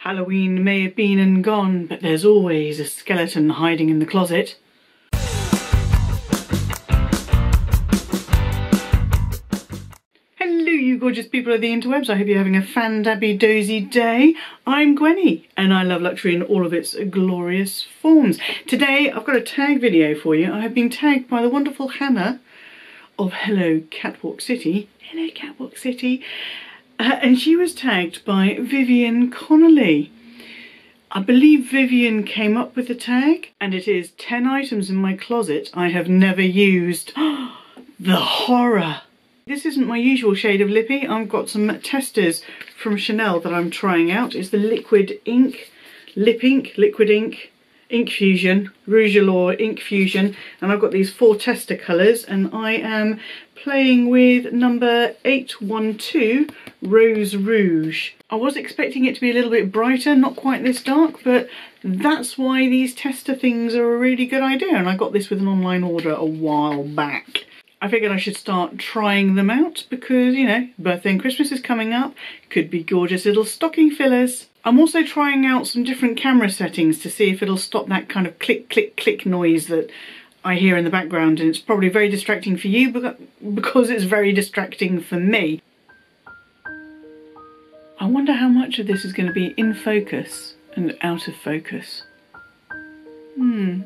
Halloween may have been and gone, but there's always a skeleton hiding in the closet. Hello you gorgeous people of the interwebs, I hope you're having a Fandabbydozy day. I'm Gwenny and I love luxury in all of its glorious forms. Today I've got a tag video for you. I have been tagged by the wonderful Hannah of Hello Catwalk City. Hello Catwalk City. And she was tagged by Vivienne Connolly. I believe Vivienne came up with the tag, and it is 10 items in my closet I have never used. The horror! This isn't my usual shade of Lippie. I've got some testers from Chanel that I'm trying out. It's the Liquid Ink, Lip Ink, Liquid Ink, Ink Fusion, Rouge Allure Ink Fusion, and I've got these 4 tester colours, and I am playing with number 812 Rose Rouge. I was expecting it to be a little bit brighter, not quite this dark, but that's why these tester things are a really good idea, and I got this with an online order a while back. I figured I should start trying them out because, you know, birthday and Christmas is coming up, could be gorgeous little stocking fillers. I'm also trying out some different camera settings to see if it'll stop that kind of click, click, click noise that I hear in the background, and it's probably very distracting for you because it's very distracting for me. I wonder how much of this is going to be in focus and out of focus. Are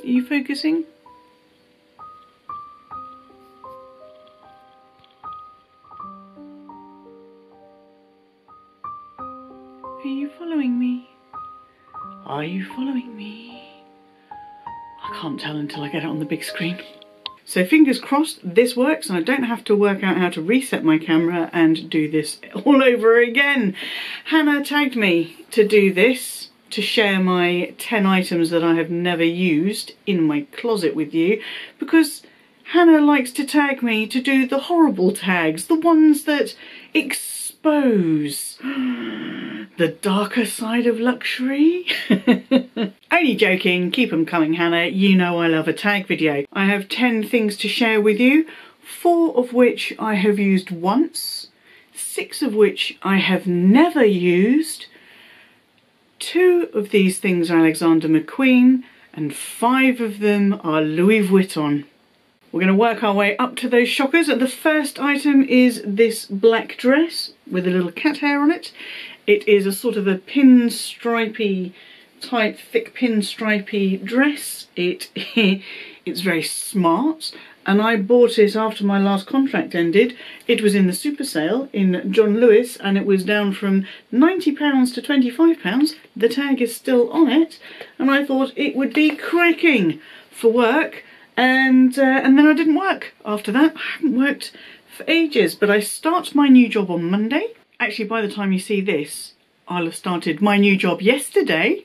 you focusing? Are you following me? Are you following me? I can't tell until I get it on the big screen. So fingers crossed this works and I don't have to work out how to reset my camera and do this all over again. Hannah tagged me to do this, to share my 10 items that I have never used in my closet with you, because Hannah likes to tag me to do the horrible tags, the ones that expose the darker side of luxury. Only joking, keep them coming Hannah, you know I love a tag video. I have 10 things to share with you, 4 of which I have used once, 6 of which I have never used, 2 of these things are Alexander McQueen, and 5 of them are Louis Vuitton. We're going to work our way up to those shockers. The first item is this black dress with a little cat hair on it. It is a sort of a pinstripey type, thick pinstripey dress. It's very smart, and I bought it after my last contract ended. It was in the super sale in John Lewis and it was down from £90 to £25. The tag is still on it, and I thought it would be cracking for work. And then I didn't work after that. I haven't worked for ages, but I start my new job on Monday. Actually, by the time you see this, I'll have started my new job yesterday.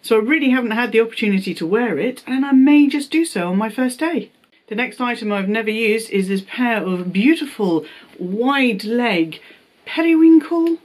So I really haven't had the opportunity to wear it, and I may just do so on my first day. The next item I've never used is this pair of beautiful wide leg periwinkle,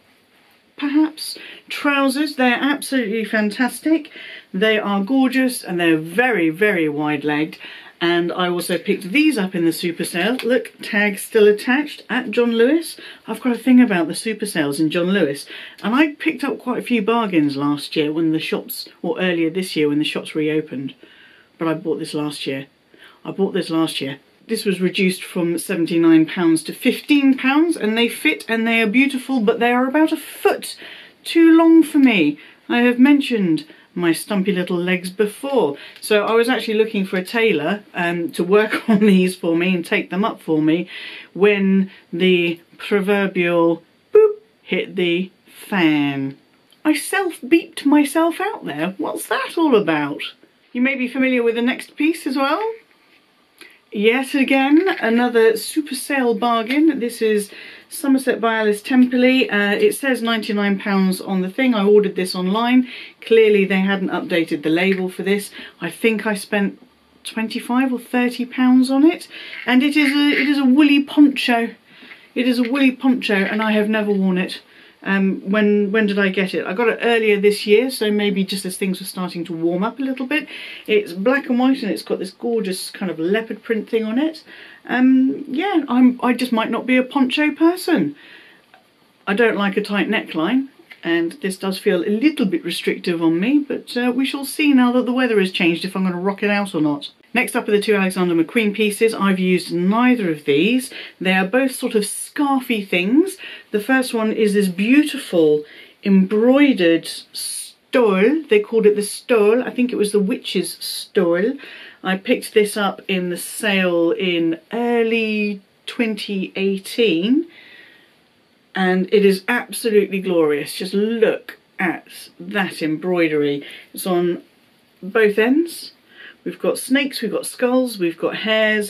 perhaps, trousers. They're absolutely fantastic. They are gorgeous and they're very, very wide legged. And I also picked these up in the super sale. Look, tag still attached at John Lewis. I've got a thing about the super sales in John Lewis. And I picked up quite a few bargains last year when the shops, or earlier this year when the shops reopened. But I bought this last year. This was reduced from £79 to £15, and they fit and they are beautiful, but they are about a foot too long for me. I have mentioned my stumpy little legs before, so I was actually looking for a tailor to work on these for me and take them up for me when the proverbial boop hit the fan. I self-beeped myself out there. What's that all about? You may be familiar with the next piece as well. Yet again, another super sale bargain. This is Somerset by Alice Temperley. It says £99 on the thing. I ordered this online. Clearly they hadn't updated the label for this. I think I spent £25 or £30 on it, and it is a woolly poncho. It is a woolly poncho, and I have never worn it. When did I get it? I got it earlier this year, so maybe just as things were starting to warm up a little bit. It's black and white and it's got this gorgeous kind of leopard print thing on it. Yeah, I just might not be a poncho person. I don't like a tight neckline, and this does feel a little bit restrictive on me, but we shall see now that the weather has changed if I'm going to rock it out or not. Next up are the two Alexander McQueen pieces. I've used neither of these. They are both sort of scarfy things. The first one is this beautiful embroidered stole. They called it the stole. I think it was the witch's stole. I picked this up in the sale in early 2018. And it is absolutely glorious. Just look at that embroidery. It's on both ends. We've got snakes, we've got skulls, we've got hares,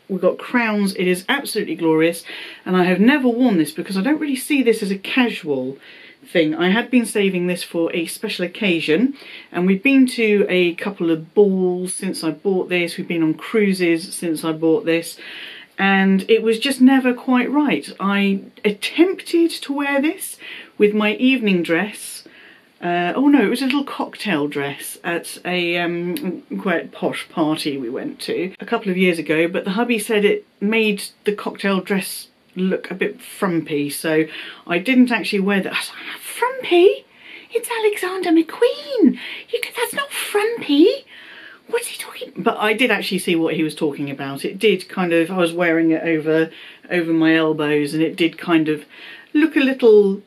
we've got crowns. It is absolutely glorious. And I have never worn this because I don't really see this as a casual thing. I had been saving this for a special occasion, and we've been to a couple of balls since I bought this. We've been on cruises since I bought this. And it was just never quite right. I attempted to wear this with my evening dress. Oh no, it was a little cocktail dress at a quite posh party we went to a couple of years ago, but the hubby said it made the cocktail dress look a bit frumpy, so I didn't actually wear that. I was like, frumpy? It's Alexander McQueen! That's not frumpy! What's he talking? But I did actually see what he was talking about. It did kind of, I was wearing it over my elbows, and it did kind of look a little.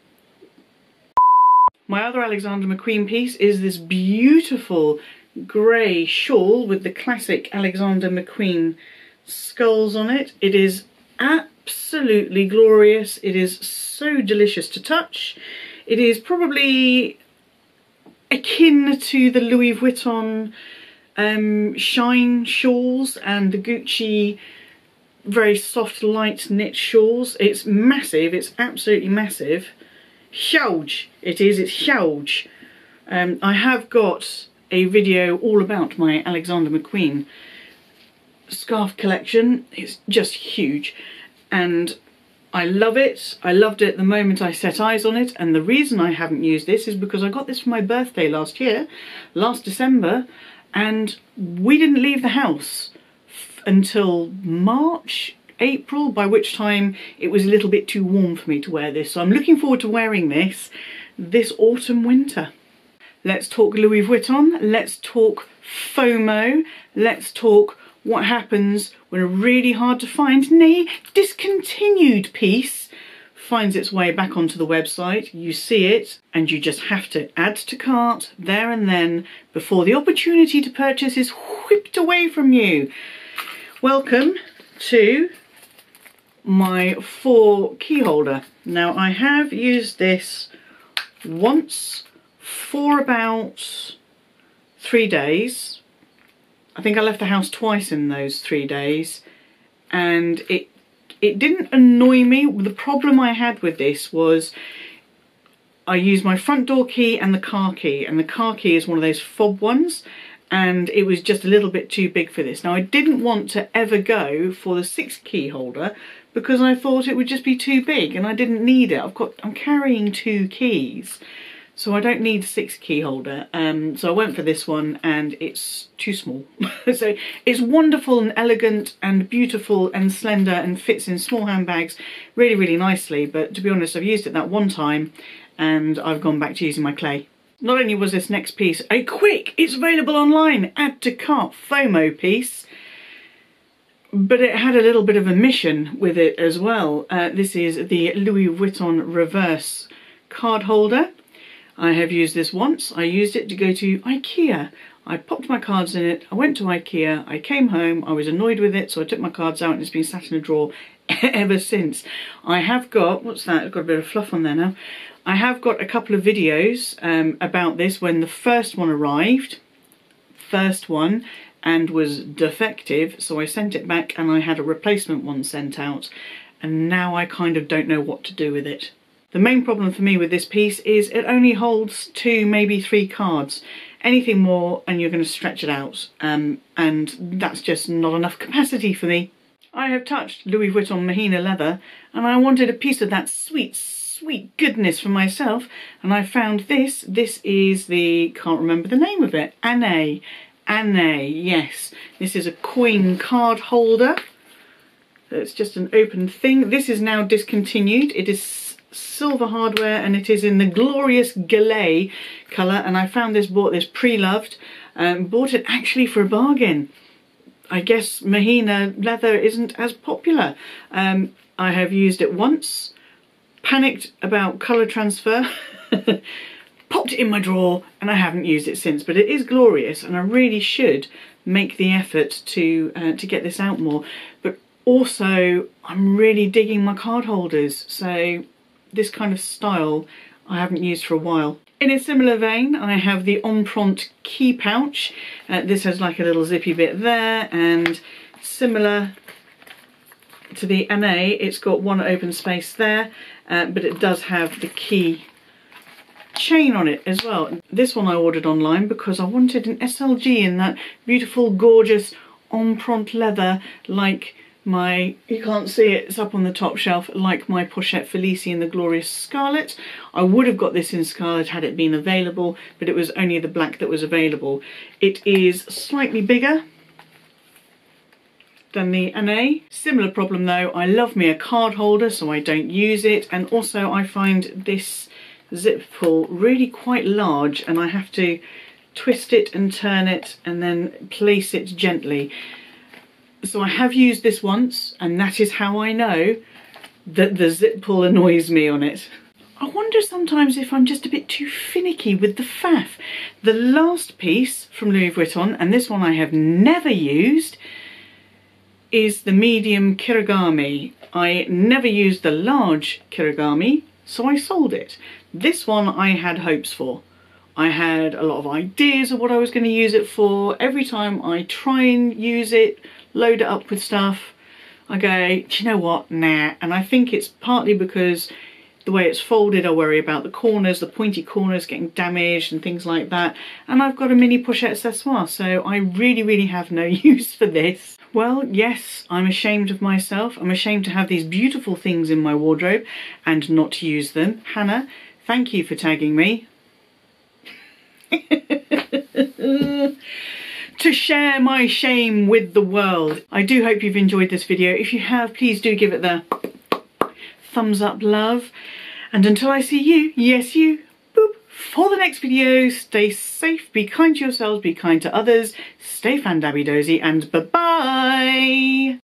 My other Alexander McQueen piece is this beautiful grey shawl with the classic Alexander McQueen skulls on it. It is absolutely glorious. It is so delicious to touch. It is probably akin to the Louis Vuitton shine shawls and the Gucci very soft light knit shawls. It's massive. It's absolutely massive. Huge it is. It's huge. I have got a video all about my Alexander McQueen scarf collection. It's just huge, and I love it. I loved it the moment I set eyes on it, and the reason I haven't used this is because I got this for my birthday last December, and we didn't leave the house until March, April, by which time it was a little bit too warm for me to wear this. So I'm looking forward to wearing this autumn winter. Let's talk Louis Vuitton. Let's talk FOMO. Let's talk what happens when a really hard to find, nay, discontinued piece finds its way back onto the website. You see it and you just have to add to cart there and then before the opportunity to purchase is whipped away from you. Welcome to my 4 key holder. Now, I have used this once for about 3 days. I think I left the house twice in those 3 days, and it didn't annoy me. The problem I had with this was I used my front door key and the car key, and the car key is one of those fob ones, and it was just a little bit too big for this. Now, I didn't want to ever go for the 6 key holder because I thought it would just be too big and I didn't need it. I'm carrying 2 keys, so I don't need a 6 key holder. So I went for this one, and it's too small. So it's wonderful and elegant and beautiful and slender and fits in small handbags really, really nicely. But to be honest, I've used it that one time and I've gone back to using my clay. Not only was this next piece a quick, it's available online, add to cart FOMO piece, but it had a little bit of a mission with it as well. This is the Louis Vuitton reverse card holder. I have used this once. I used it to go to IKEA. I popped my cards in it, I went to IKEA, I came home, I was annoyed with it, so I took my cards out and it's been sat in a drawer ever since. I have got, what's that? I've got a bit of fluff on there now. I have got a couple of videos about this when the first one arrived, and was defective, so I sent it back and I had a replacement one sent out, and now I kind of don't know what to do with it. The main problem for me with this piece is it only holds 2, maybe 3 cards. Anything more and you're going to stretch it out, and that's just not enough capacity for me. I have touched Louis Vuitton Mahina leather and I wanted a piece of that sweet goodness for myself, and I found this. This is the, can't remember the name of it, Anne, yes. This is a coin card holder. It's just an open thing. This is now discontinued. It is silver hardware, and it is in the glorious Gallet colour, and I bought this pre-loved, bought it actually for a bargain. I guess Mahina leather isn't as popular. I have used it once, panicked about colour transfer, popped it in my drawer, and I haven't used it since, but it is glorious, and I really should make the effort to get this out more. But also, I'm really digging my card holders, so this kind of style I haven't used for a while. In a similar vein, I have the Embarrassment key pouch. This has like a little zippy bit there, and similar to the MA, it's got one open space there, but it does have the key chain on it as well. This one I ordered online because I wanted an SLG in that beautiful, gorgeous empreinte leather, like my, you can't see it, it's up on the top shelf, like my Pochette Felicie in the glorious scarlet. I would have got this in scarlet had it been available, but it was only the black that was available. It is slightly bigger than the NA. Similar problem though, I love me a card holder, so I don't use it, and also I find this zip pull really quite large, and I have to twist it and turn it and then place it gently. So I have used this once, and that is how I know that the zip pull annoys me on it. I wonder sometimes if I'm just a bit too finicky with the faff. The last piece from Louis Vuitton, and this one I have never used, is the medium kirigami. I never used the large kirigami, so I sold it. This one I had hopes for. I had a lot of ideas of what I was going to use it for. Every time I try and use it, load it up with stuff, I go, do you know what, nah. And I think it's partly because the way it's folded, I worry about the corners, the pointy corners getting damaged and things like that. And I've got a mini pochette accessoire, so I really have no use for this. Well, yes, I'm ashamed of myself. I'm ashamed to have these beautiful things in my wardrobe and not to use them. Hannah, thank you for tagging me. To share my shame with the world. I do hope you've enjoyed this video. If you have, please do give it the thumbs up love. And until I see you, yes you, boop, for the next video, stay safe, be kind to yourselves, be kind to others, stay Fandabbydozy, and bye-bye!